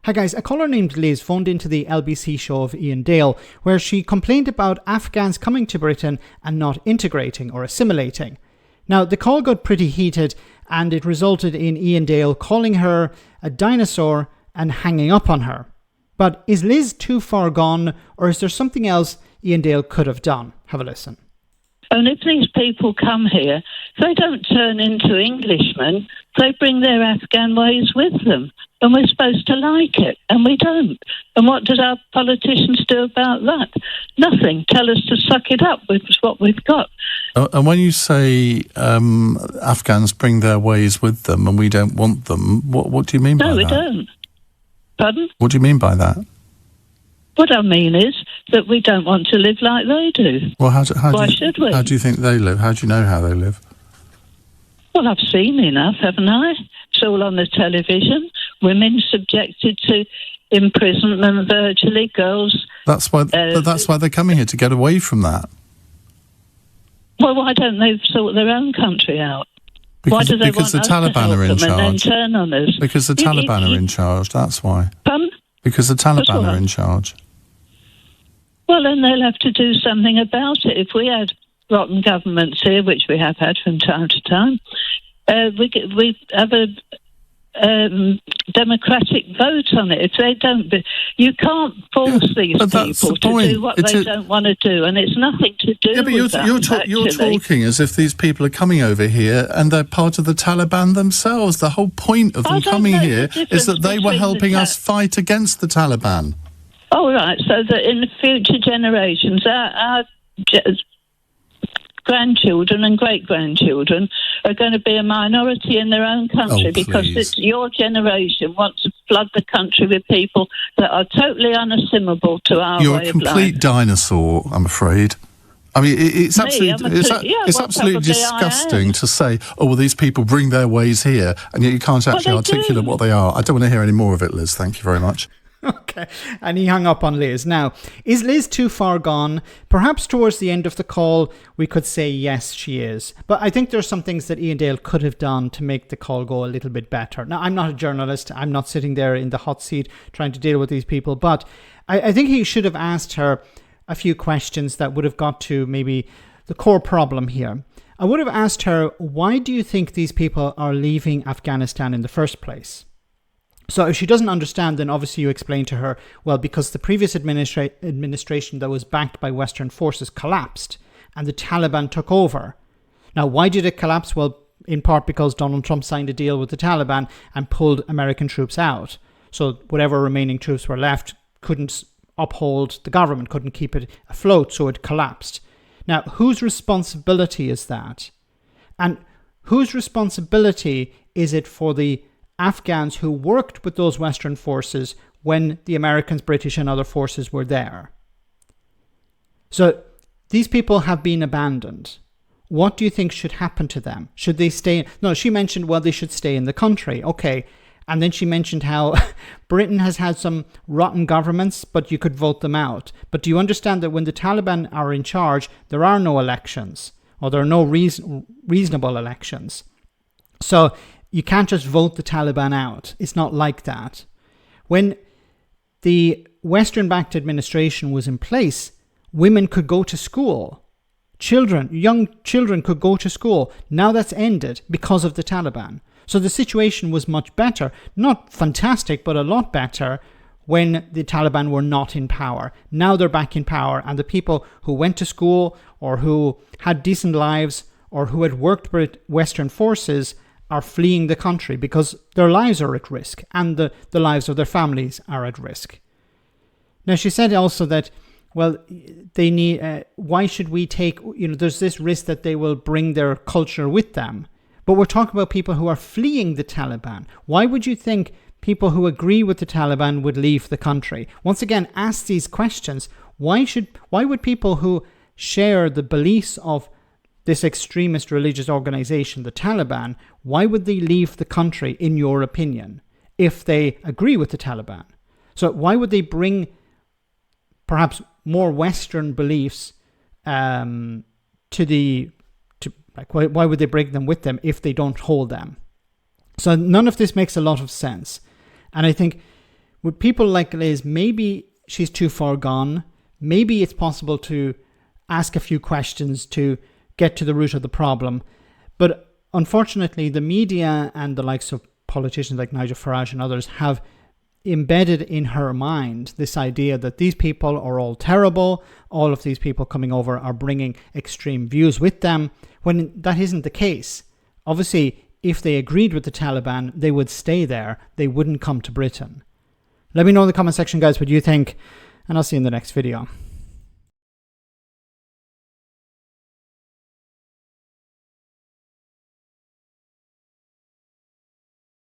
Hi guys, a caller named Liz phoned into the LBC show of Iain Dale, where she complained about Afghans coming to Britain and not integrating or assimilating. Now, the call got pretty heated and it resulted in Iain Dale calling her a dinosaur and hanging up on her. But is Liz too far gone, or is there something else Iain Dale could have done? Have a listen. And if these people come here, they don't turn into Englishmen. They bring their Afghan ways with them. And we're supposed to like it, and we don't. And what did our politicians do about that? Nothing. Tell us to suck it up with what we've got. And when you say Afghans bring their ways with them and we don't want them, what do you mean by that? No, we don't. Pardon? What do you mean by that? What I mean is that we don't want to live like they do. Well, Why should we? How do you think they live? How do you know how they live? Well, I've seen enough, haven't I? It's all on the television. Women subjected to imprisonment virtually, girls... That's why they're coming here, to get away from that. Well, why don't they sort their own country out? Why do they want the us Taliban to help are in them charge. and then turn on us? Because the Taliban are in charge, that's why. Because the Taliban are in charge. Well, then they'll have to do something about it. If we had rotten governments here, which we have had from time to time, we have a democratic vote on it. If they don't, you can't force these people to do what they don't want to do, and it's nothing to do with that. You're talking as if these people are coming over here and they're part of the Taliban themselves. The whole point of them coming here is that they were helping us fight against the Taliban. Oh, right, so that in the future generations, our grandchildren and great-grandchildren are going to be a minority in their own country because your generation wants to flood the country with people that are totally unassimilable to our way of life. You're a complete dinosaur, I'm afraid. I mean, it's absolutely disgusting to say, oh, well, these people bring their ways here, and yet you can't actually articulate what they are. I don't want to hear any more of it, Liz. Thank you very much. Okay, and he hung up on Liz. Now, is Liz too far gone? Perhaps towards the end of the call, we could say yes, she is. But I think there's some things that Iain Dale could have done to make the call go a little bit better. Now, I'm not a journalist. I'm not sitting there in the hot seat trying to deal with these people. But I think he should have asked her a few questions that would have got to maybe the core problem here. I would have asked her, why do you think these people are leaving Afghanistan in the first place? So if she doesn't understand, then obviously you explain to her, well, because the previous administration that was backed by Western forces collapsed and the Taliban took over. Now, why did it collapse? Well, in part because Donald Trump signed a deal with the Taliban and pulled American troops out. So whatever remaining troops were left couldn't uphold the government, couldn't keep it afloat, so it collapsed. Now, whose responsibility is that? And whose responsibility is it for the Afghans who worked with those Western forces when the Americans, British and other forces were there? So these people have been abandoned. What do you think should happen to them? Should they stay? No, she mentioned, well, they should stay in the country. Okay. And then she mentioned how Britain has had some rotten governments, but you could vote them out. But do you understand that when the Taliban are in charge, there are no elections, or there are no reasonable elections? So you can't just vote the Taliban out. It's not like that. When the Western-backed administration was in place, women could go to school. Young children could go to school. Now that's ended because of the Taliban. So the situation was much better. Not fantastic, but a lot better when the Taliban were not in power. Now they're back in power, and the people who went to school or who had decent lives or who had worked with Western forces are fleeing the country because their lives are at risk and the lives of their families are at risk. Now, she said also that, well, they need, why should we take, there's this risk that they will bring their culture with them. But we're talking about people who are fleeing the Taliban. Why would you think people who agree with the Taliban would leave the country? Once again, ask these questions. Why would people who share the beliefs of this extremist religious organization, the Taliban, why would they leave the country, in your opinion, if they agree with the Taliban? So why would they bring perhaps more Western beliefs why would they bring them with them if they don't hold them? So none of this makes a lot of sense. And I think with people like Liz, maybe she's too far gone. Maybe it's possible to ask a few questions to get to the root of the problem. But unfortunately, the media and the likes of politicians like Nigel Farage and others have embedded in her mind this idea that these people are all terrible. All of these people coming over are bringing extreme views with them, when that isn't the case. Obviously, if they agreed with the Taliban, they would stay there. They wouldn't come to Britain. Let me know in the comment section, guys, what you think, and I'll see you in the next video.